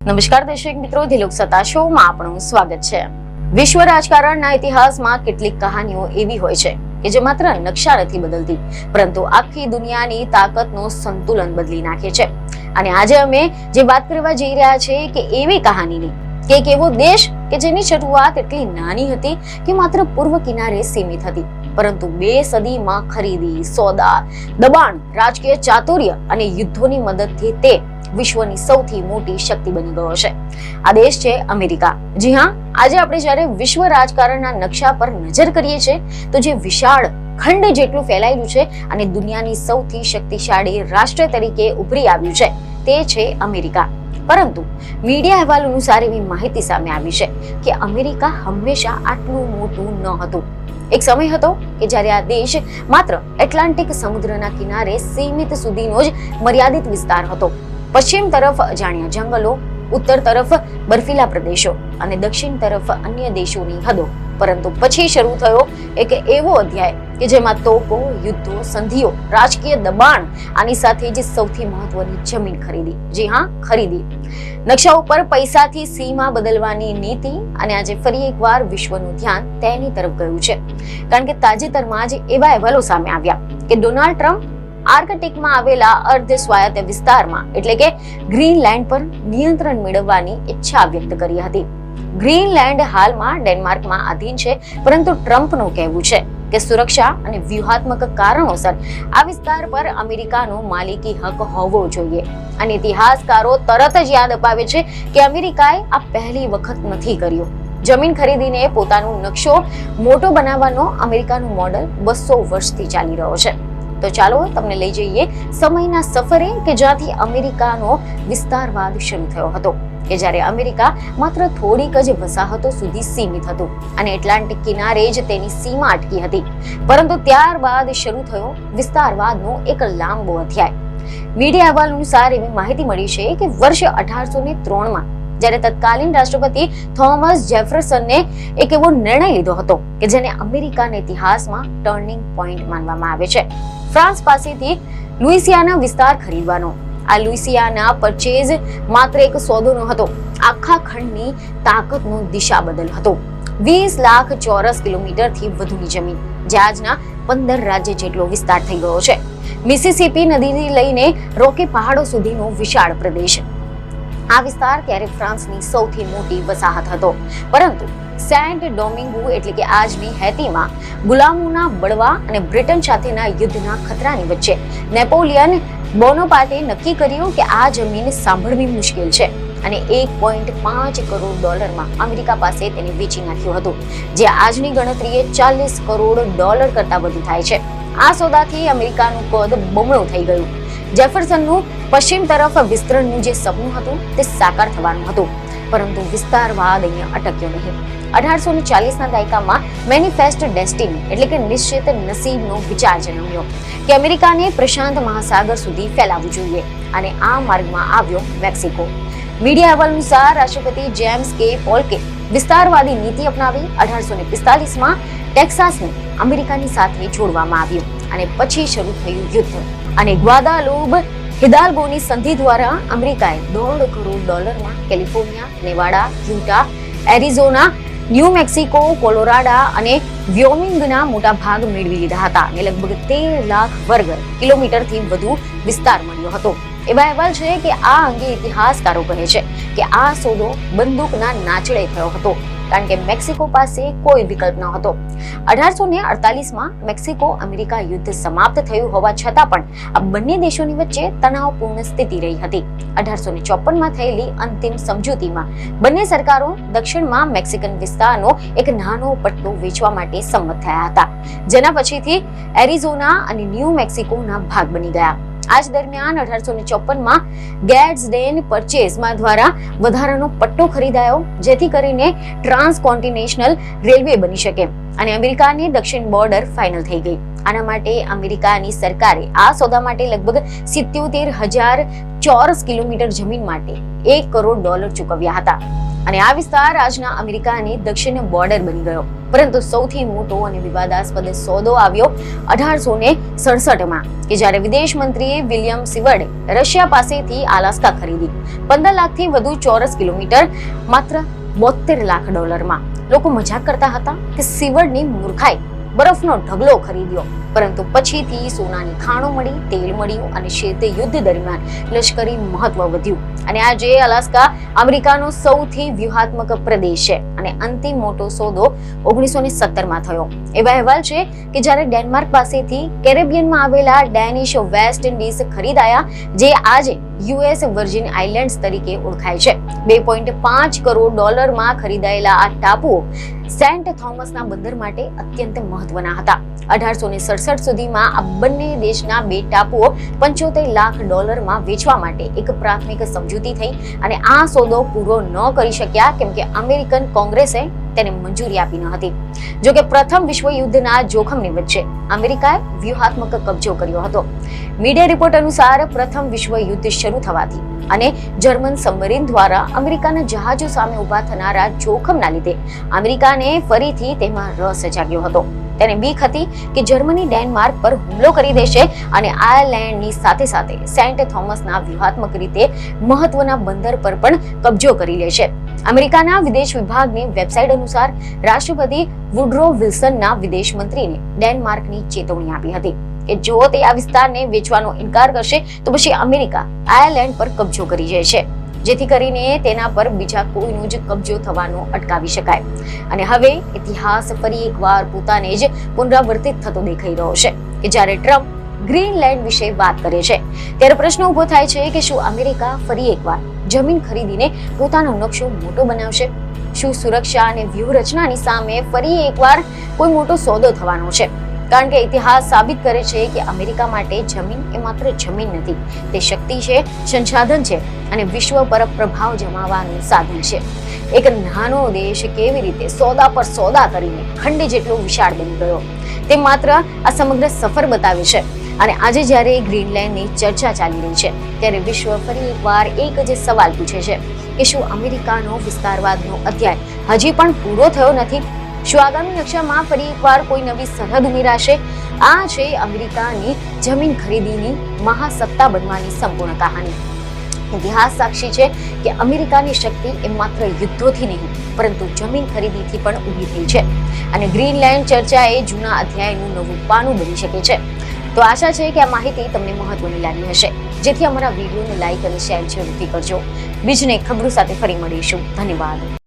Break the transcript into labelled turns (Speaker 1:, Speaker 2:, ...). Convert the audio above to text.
Speaker 1: નમસ્કાર દર્શક મિત્રો, દિલોક સત્તા શોમાં આપનું સ્વાગત છે. વિશ્વ રાજકારણના ઇતિહાસમાં કેટલીક કહાનીઓ એવી હોય છે કે જે માત્ર નકશા નથી બદલતી, પરંતુ આખી દુનિયાની તાકાતનો સંતુલન બદલી નાખે છે. અને આજે અમે જે વાત કરવા જઈ રહ્યા છીએ કે એવી કહાનીની કે એક એવો દેશ કે જેની શરૂઆત એટલી નાની હતી કે માત્ર પૂર્વ કિનારે સીમિત હતી, પરંતુ 2 સદીમાં ખરીદી, સોદા, દબાણ, રાજકીય ચાતુર્ય અને યુદ્ધોની મદદથી તે વિશ્વની સૌથી મોટી શક્તિ બની ગયો છે. આ દેશ છે અમેરિકા. જી હા, આજે આપણે જ્યારે વિશ્વ રાજકારણના નકશા પર નજર કરીએ છીએ તો જે વિશાળ ખંડ જેટલું ફેલાયેલું છે અને દુનિયાની સૌથી શક્તિશાળી રાષ્ટ્ર તરીકે ઉભરી આવ્યું છે તે છે અમેરિકા. પરંતુ મીડિયા અહેવાલ અનુસાર એવી માહિતી સામે આવી છે કે અમેરિકા હંમેશા આટલું મોટું ન હતું. એક સમય હતો કે જ્યારે આ દેશ માત્ર એટલાન્ટિક સમુદ્રના કિનારે સીમિત સુધીનો જ મર્યાદિત વિસ્તાર હતો. પશ્ચિમ તરફ અજાણ્યા જંગલો, ઉત્તર તરફ બર્ફીલા પ્રદેશો અને દક્ષિણ તરફ અન્ય દેશોની હદો. પરંતુ પછી શરૂ થયો એક એવો અધ્યાય કે જેમાં તોપો, યુદ્ધો, સંધિઓ, રાજકીય દબાણ, આની સાથે જ સૌથી મહત્વની જમીન ખરીદી. જી હા, ખરીદી. નકશા ઉપર પૈસાથી સીમા બદલવાની નીતિ. અને આજે ફરી એકવાર વિશ્વનું ધ્યાન તેની તરફ ગયું છે, કારણ કે તાજેતરમાં જ એવા અહેવાલો સામે આવ્યા કે ડોનાલ્ડ ટ્રમ્પ આર્કટિકમાં આવેલા અર્ધ સ્વાયત્ત વિસ્તારમાં એટલે કે ગ્રીનલેન્ડ પર નિયંત્રણ મેળવવાની ઈચ્છા વ્યક્ત કરી હતી. ગ્રીનલેન્ડ હાલમાં ડેનમાર્કમાં આધીન છે, પરંતુ ટ્રમ્પનું કહેવું છે કે સુરક્ષા અને વ્યૂહાત્મક કારણોસર આ વિસ્તાર પર અમેરિકાનો માલિકી હક હોવો જોઈએ. અને ઇતિહાસકારો તરત જ યાદ અપાવે છે કે અમેરિકાએ આ પહેલી વખત નથી કર્યું. જમીન ખરીદીને પોતાનો નકશો મોટો બનાવવાનો અમેરિકાનો મોડલ 200 વર્ષથી ચાલી રહ્યો છે. તો ચાલો તમને લઈ જઈએ સમયના સફરે કે જ્યાંથી અમેરિકાનો વિસ્તારવાદ શરૂ થયો હતો, કે જ્યારે અમેરિકા માત્ર થોડીક જ વસાહતો સુધી સીમિત હતું અને એટલાન્ટિક કિનારે જ તેની સીમા અટકી હતી. પરંતુ ત્યારબાદ શરૂ થયો વિસ્તારવાદનો એક લાંબો અધ્યાય. મીડિયા અહેવાલ અનુસાર એવી માહિતી મળી છે કે વર્ષ 1803માં જ્યારે તત્કાલીન રાષ્ટ્રપતિ થોમસ જેફરસને એક એવો નિર્ણય લીધો હતો કે જેને અમેરિકાના ઇતિહાસમાં ટર્નિંગ પોઈન્ટ માનવામાં આવે છે. ફ્રાન્સ પાસેથી લુઇસિયાના વિસ્તાર ખરીદવાનો. આ લુઇસિયાના પરચેઝ માત્ર એક સોદો ન હતો, આખા ખંડની તાકાતનો દિશા બદલ હતો. 20 લાખ ચોરસ કિલોમીટરથી વધુની જમીન, જે આજના 15 રાજ્ય જેટલો વિસ્તાર થઈ ગયો છે. મિસિસિપી નદીથી લઈને રોકી પહાડો સુધીનો વિશાળ પ્રદેશ. આ વિસ્તાર ત્યારે ફ્રાન્સની સૌથી મોટી વસાહત હતો. પરંતુ સેન્ટ ડોમિંગો એટલે કે આજની હૈતીમાં ગુલામોના બળવા અને બ્રિટન સાથેના યુદ્ધના ખતરાની વચ્ચે નેપોલિયન બોનાપાર્ટે નક્કી કર્યું કે આ જમીન સાંભળવી મુશ્કેલ છે અને $1.5 કરોડ અમેરિકા પાસે તેને વેચી નાખ્યું હતું, જે આજની ગણતરીએ $40 કરોડ કરતા વધુ થાય છે. આ સોદાથી અમેરિકાનું કદ બમણું થઈ ગયું. જેફરસનનું પશ્ચિમ તરફ વિસ્તરણનું જે સપનું હતું તે સાકાર થવાનું હતું. પરંતુ વિસ્તારવાદ અહીંયા અટક્યો નહીં. 1840ના દાયકામાં મેનિફેસ્ટ ડેસ્ટિની એટલે કે નિશ્ચિત નસીબનો વિચાર જન્મ્યો કે અમેરિકાને પ્રશાંત મહાસાગર સુધી ફેલાવવું જોઈએ, અને આ માર્ગમાં આવ્યો મેક્સિકો. મીડિયા અહેવાલ અનુસાર રાષ્ટ્રપતિ જેમ્સ કે પોલ્કે વિસ્તારવાદી નીતિ અપનાવી. 1845માં ટેક્સાસને અમેરિકાની સાથે જોડવામાં આવ્યું અને પછી શરૂ થયું યુદ્ધ. અને ગ્વાદાલુપ હિદાલ્ગોની સંધિ દ્વારા અમેરિકાએ $1.5 crore California, Nevada, Utah, Arizona, New Mexico, Colorado અને વ્યોમિંગના મોટા ભાગ મેળવી લીધા હતા અને લગભગ 13 લાખ વર્ગ કિલોમીટરથી વધુ વિસ્તાર મળ્યો હતો. એવા અહેવાલ છે કે આ અંગે ઇતિહાસકારો કહે છે કે આ સોદો બંદૂકના નાચડે થયો હતો, કારણ કે મેક્સિકો પાસે કોઈ વિકલ્પ ન હતો. 1848માં મેક્સિકો અમેરિકા યુદ્ધ સમાપ્ત થયું હોવા છતાં પણ આ બંને દેશોની વચ્ચે તણાવપૂર્ણ સ્થિતિ રહી હતી. 1854માં થયેલી અંતિમ સમજૂતીમાં બંને સરકારો દક્ષિણમાં મેક્સિકન વિસ્તારનો એક નાનો પટ્ટો વેચવા માટે સંમત થયા હતા, જેના પછીથી એરિઝોના અને ન્યૂ મેક્સિકોના ભાગ બની ગયા. આજ દરમિયાન 1854માં ગેટ્સડેન પરચેઝમાં દ્વારા વધારાનો પટ્ટો ખરીદાયો, જેથી કરીને ટ્રાન્સકોન્ટિનેન્ટલ રેલવે બની શકે અને અમેરિકાની દક્ષિણ બોર્ડર ફાઇનલ થઈ ગઈ. આના માટે અમેરિકાની સરકારે આ સોદા માટે લગભગ 77,000 ચોરસ કિલોમીટર જમીન માટે $1 કરોડ ચૂકવ્યા હતા. અને આ વિસ્તાર આજના અમેરિકાની દક્ષિણ બોર્ડર બની ગયો. પરંતુ સૌથી મોટો અને વિવાદાસ્પદ સોદો આવ્યો 1867માં, કે જ્યારે વિદેશ મંત્રી વિલિયમ સિવર્ડે રશિયા પાસેથી આલાસ્કા ખરીદી 15 લાખથી વધુ ચોરસ કિલોમીટર માત્ર $72 લાખ. લોકો મજાક કરતા હતા કે સિવર્ડની મૂર્ખાઈ, બરફનો ઢગલો ખરીદ્યો. પરંતુ પછીથી સોનાની ખાણો મળી, તેલ મળ્યું અને શીત યુદ્ધ દરમિયાન લશ્કરી મહત્વ વધ્યું અને આજે અલાસ્કા અમેરિકાનો સૌથી વ્યૂહાત્મક પ્રદેશ છે. અને અંતિમ મોટો સોદો 1970માં થયો. એવા અહેવાલ છે કે જ્યારે ડેનમાર્ક પાસેથી કેરેબિયનમાં આવેલા ડેનિશ વેસ્ટ ઇન્ડિઝ ખરીદાયા, જે આજે યુએસ વર્જિન આઇલેન્ડ્સ તરીકે ઓળખાય છે. $2.5 કરોડ ખરીદાયેલા આ ટાપુઓ સેન્ટ થોમસના બંદર માટે અત્યંત મહત્વના હતા. 1867 સુધીમાં આ બંને દેશના 2 ટાપુઓ $75 લાખ વેચવા માટે એક પ્રાથમિક સમજૂતી થઈ અને આ સોદો પૂરો ન કરી શક્યા કેમ કે અમેરિકન કોંગ્રેસે તેને મંજૂરી આપી ન હતી. જો કે પ્રથમ વિશ્વયુદ્ધના જોખમની વચ્ચે અમેરિકાએ વ્યૂહાત્મક કબજો કર્યો હતો. મીડિયા રિપોર્ટ અનુસાર પ્રથમ વિશ્વયુદ્ધ શરૂ થવાથી અને જર્મન સબમરીન દ્વારા અમેરિકાના જહાજો સામે ઊભા થનારા જોખમના લીધે અમેરિકાને ફરીથી તેમાં રસ જાગ્યો હતો. તેને બીક હતી કે જર્મની ડેનમાર્ક પર હુમલો કરી દેશે અને આયર્લેન્ડની સાથે સાથે સેન્ટ થોમસના વ્યૂહાત્મક રીતે મહત્વના બંદર પર પણ કબજો કરી લેશે. અમેરિકાના વિદેશ વિભાગની વેબસાઇટ અનુસાર રાષ્ટ્રપતિ વુડરો વિલ્સનના વિદેશ મંત્રીને ડેનમાર્કની ચેતવણી આપી હતી કે જો તે આ વિસ્તારને વેચવાનો ઇનકાર કરશે તો પછી અમેરિકા આયર્લેન્ડ પર કબજો કરી જશે, જેથી કરીને તેના પર બીજા કોઈનો જ કબજો થવાનો અટકાવી શકાય. અને હવે ઇતિહાસ ફરી એકવાર પોતાને જ પુનરાવર્તિત થતો દેખાઈ રહ્યો છે કે જ્યારે ટ્રમ્પ ગ્રીનલેન્ડ વિશે વાત કરે છે ત્યારે પ્રશ્ન ઉભો થાય છે કે શું અમેરિકા ફરી એકવાર જમીન ખરીદીને પોતાનો નકશો મોટો બનાવશે? શું સુરક્ષા અને વ્યૂહરચનાની સામે ફરી એકવાર કોઈ મોટો સોદો થવાનો છે? કારણ કે ઇતિહાસ સાબિત કરે છે કે અમેરિકા માટે જમીન એ માત્ર જમીન નથી, તે શક્તિ છે, સંસાધન છે અને વિશ્વ પર પ્રભાવ જમાવવાનું સાધન છે. એક નાનો દેશ કેવી રીતે સોદા પર સોદા કરીને ખંડ જેટલો વિશાળ બની ગયો, તે માત્ર આ સમગ્ર સફર બતાવે છે. અને આજે જ્યારે ગ્રીનલેન્ડની ચર્ચા ચાલી રહી છે ત્યારે વિશ્વ ફરી એકવાર એક જ સવાલ પૂછે છે કે શું અમેરિકાનો વિસ્તારવાદનો અધ્યાય હજી પણ પૂરો થયો નથી? શું આગામી નકશામાં ફરી એકવાર કોઈ નવી સરહદ ઉમેરાશે? આ છે અમેરિકાની જમીન ખરીદીની મહાસત્તા બનવાની સંપૂર્ણ કહાની. ઇતિહાસ સાક્ષી છે કે અમેરિકાની શક્તિ એ માત્ર યુદ્ધોથી નહીં પરંતુ જમીન ખરીદીથી પણ ઊભી થઈ છે. અને ગ્રીનલેન્ડ ચર્ચા એ જૂના અધ્યાયનું નવું પાનું બની શકે છે. તો આશા છે કે આ માહિતી તમને મહત્વની લાગી હશે, જેથી અમારા વિડીયોને લાઈક અને શેર જરૂરથી કરજો. બીજને ખબરો સાથે ફરી મળીશું. ધન્યવાદ.